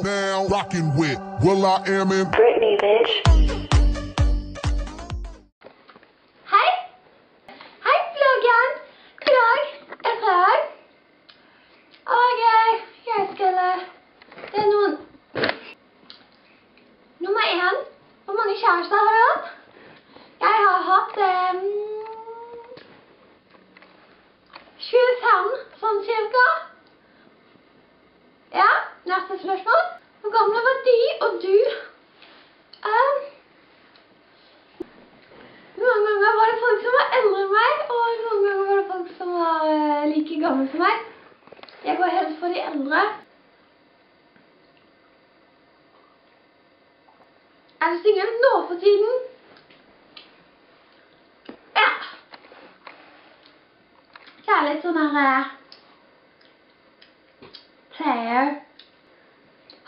now, rocking with Will I Am in Britney, bitch. Hei! Hei, vloggen! I dag er fredag. Og jeg skulle... Det er noen... Nummer 1. Hvor mange kjærester har du hatt? Jeg har hatt... 25, sånn cirka. Ja, neste spørsmål. Hvor gamle var de og du? Noen ganger var det folk som var eldre enn meg, og noen ganger var det folk som var like gamle som meg. Jeg går helst for de eldre. Er du singel nå for tiden? Ja. Jeg er litt sånn her... player.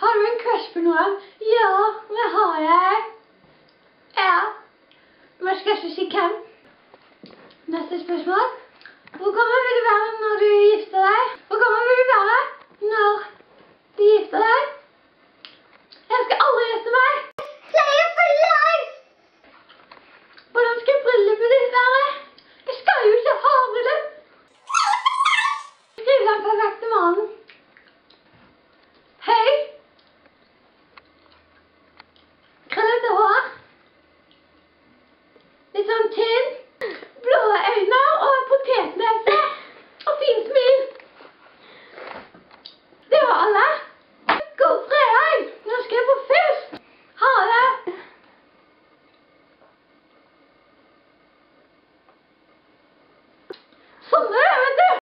Har du en crush på noen? Ja, det har jeg. Ja. Men jeg skal ikke si hvem. Neste spørsmål. Hvor gammel vil du være når du gifter deg? Hvor gammel vil du være når du gifter deg? Jeg skal aldri gifte meg. Play for life! Hvordan skal bryllupet ditt være? Jeg skal jo ikke ha bryllup. Skriv den perfekte mannen. Hei! Krøllete hår. Litt sånn tynn.